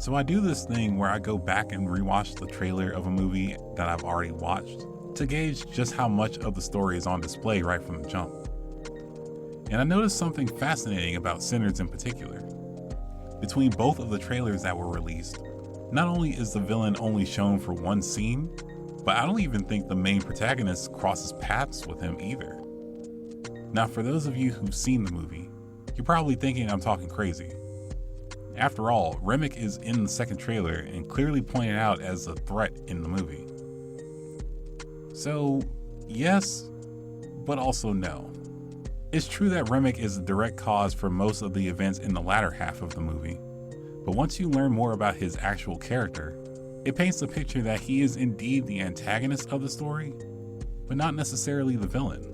So I do this thing where I go back and rewatch the trailer of a movie that I've already watched to gauge just how much of the story is on display right from the jump. And I noticed something fascinating about Sinners in particular. Between both of the trailers that were released, not only is the villain only shown for one scene, but I don't even think the main protagonist crosses paths with him either. Now, for those of you who've seen the movie, you're probably thinking I'm talking crazy. After all, Remmick is in the second trailer and clearly pointed out as a threat in the movie. So, yes, but also no. It's true that Remmick is a direct cause for most of the events in the latter half of the movie, but once you learn more about his actual character, it paints a picture that he is indeed the antagonist of the story, but not necessarily the villain.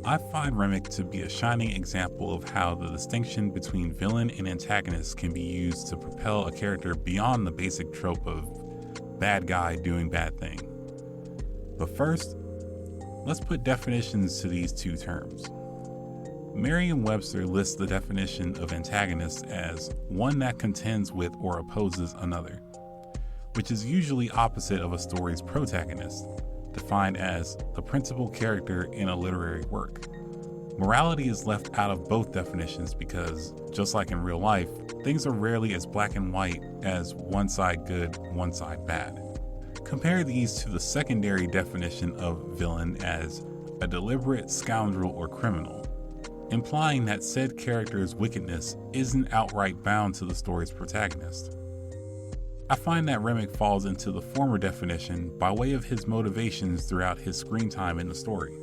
I find Remmick to be a shining example of how the distinction between villain and antagonist can be used to propel a character beyond the basic trope of bad guy doing bad thing. But first, let's put definitions to these two terms. Merriam-Webster lists the definition of antagonist as one that contends with or opposes another, which is usually opposite of a story's protagonist, defined as the principal character in a literary work. Morality is left out of both definitions because, just like in real life, things are rarely as black and white as one side good, one side bad. Compare these to the secondary definition of villain as a deliberate scoundrel or criminal, implying that said character's wickedness isn't outright bound to the story's protagonist. I find that Remmick falls into the former definition by way of his motivations throughout his screen time in the story.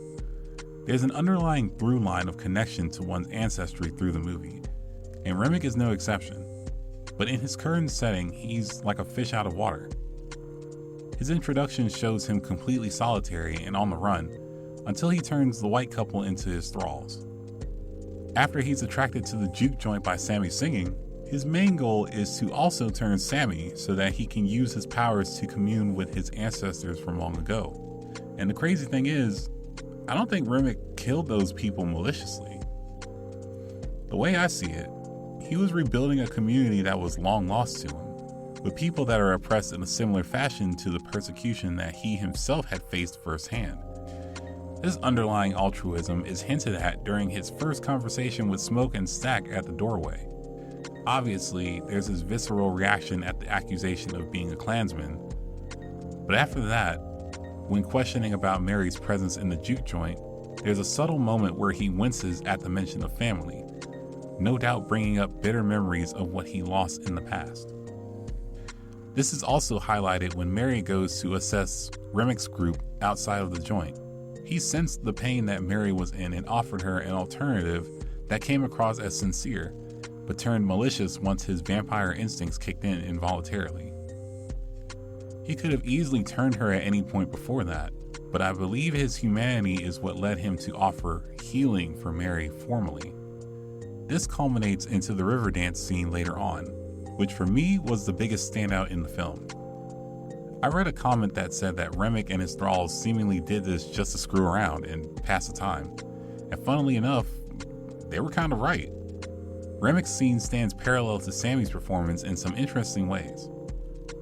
There's an underlying through line of connection to one's ancestry through the movie, and Remmick is no exception. But in his current setting, he's like a fish out of water. His introduction shows him completely solitary and on the run, until he turns the white couple into his thralls. After he's attracted to the juke joint by Sammy singing, his main goal is to also turn Sammy so that he can use his powers to commune with his ancestors from long ago. And the crazy thing is, I don't think Remmick killed those people maliciously. The way I see it, he was rebuilding a community that was long lost to him, with people that are oppressed in a similar fashion to the persecution that he himself had faced firsthand. This underlying altruism is hinted at during his first conversation with Smoke and Stack at the doorway. Obviously, there's his visceral reaction at the accusation of being a Klansman, but after that, when questioning about Mary's presence in the juke joint, there's a subtle moment where he winces at the mention of family, no doubt bringing up bitter memories of what he lost in the past. This is also highlighted when Mary goes to assess Remmick's group outside of the joint. He sensed the pain that Mary was in and offered her an alternative that came across as sincere, but turned malicious once his vampire instincts kicked in involuntarily. He could have easily turned her at any point before that, but I believe his humanity is what led him to offer healing for Mary formally. This culminates into the river dance scene later on, which for me was the biggest standout in the film. I read a comment that said that Remmick and his thralls seemingly did this just to screw around and pass the time, and funnily enough, they were kind of right. Remmick's scene stands parallel to Sammy's performance in some interesting ways.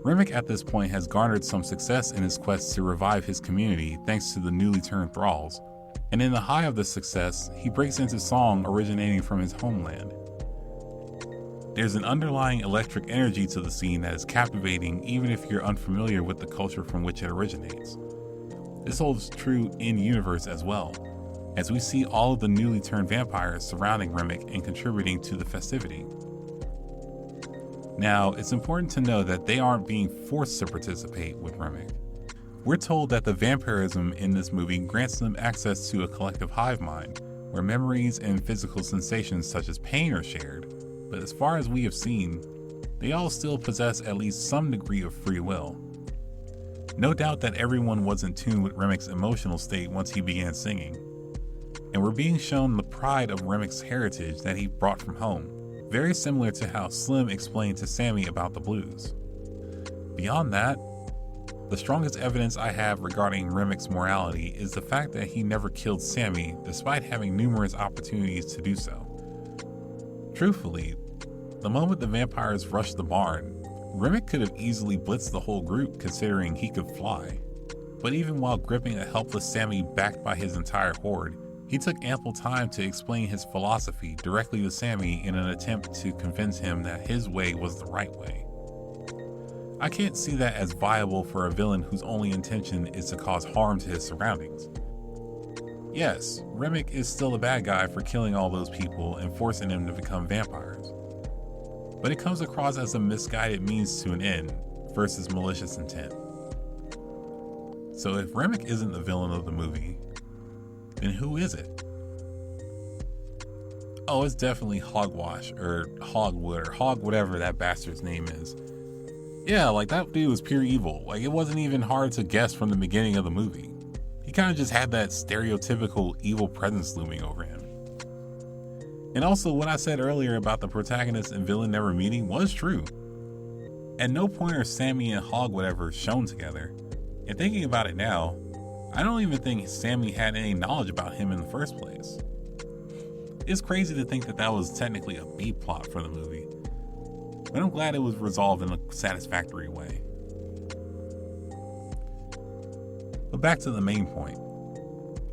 Remmick at this point has garnered some success in his quest to revive his community thanks to the newly turned thralls, and in the high of this success, he breaks into song originating from his homeland. There's an underlying electric energy to the scene that is captivating even if you're unfamiliar with the culture from which it originates. This holds true in-universe as well, as we see all of the newly turned vampires surrounding Remmick and contributing to the festivity. Now, it's important to know that they aren't being forced to participate with Remmick. We're told that the vampirism in this movie grants them access to a collective hive mind, where memories and physical sensations such as pain are shared, but as far as we have seen, they all still possess at least some degree of free will. No doubt that everyone was in tune with Remmick's emotional state once he began singing, and we're being shown the pride of Remmick's heritage that he brought from home, very similar to how Slim explained to Sammy about the blues. Beyond that, the strongest evidence I have regarding Remmick's morality is the fact that he never killed Sammy despite having numerous opportunities to do so. Truthfully, the moment the vampires rushed the barn, Remmick could have easily blitzed the whole group considering he could fly, but even while gripping a helpless Sammy backed by his entire horde, he took ample time to explain his philosophy directly to Sammy in an attempt to convince him that his way was the right way. I can't see that as viable for a villain whose only intention is to cause harm to his surroundings. Yes, Remmick is still a bad guy for killing all those people and forcing them to become vampires, but it comes across as a misguided means to an end versus malicious intent. So if Remmick isn't the villain of the movie, then who is it? Oh, it's definitely Hogwash or Hogwood or Hog whatever that bastard's name is. Yeah, like that dude was pure evil. Like it wasn't even hard to guess from the beginning of the movie. He kind of just had that stereotypical evil presence looming over him. And also what I said earlier about the protagonist and villain never meeting was true. At no point are Sammy and Hog whatever shown together. And thinking about it now, I don't even think Sammy had any knowledge about him in the first place. It's crazy to think that that was technically a B plot for the movie, but I'm glad it was resolved in a satisfactory way. But back to the main point.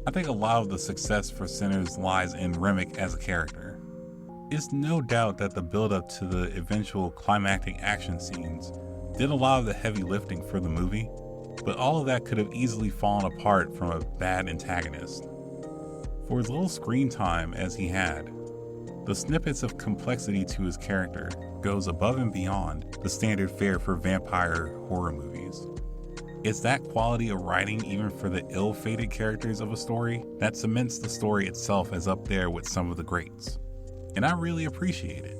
I think a lot of the success for Sinners lies in Remmick as a character. It's no doubt that the build-up to the eventual climactic action scenes did a lot of the heavy lifting for the movie, but all of that could have easily fallen apart from a bad antagonist. For as little screen time as he had, the snippets of complexity to his character goes above and beyond the standard fare for vampire horror movies. It's that quality of writing even for the ill-fated characters of a story that cements the story itself as up there with some of the greats. And I really appreciate it.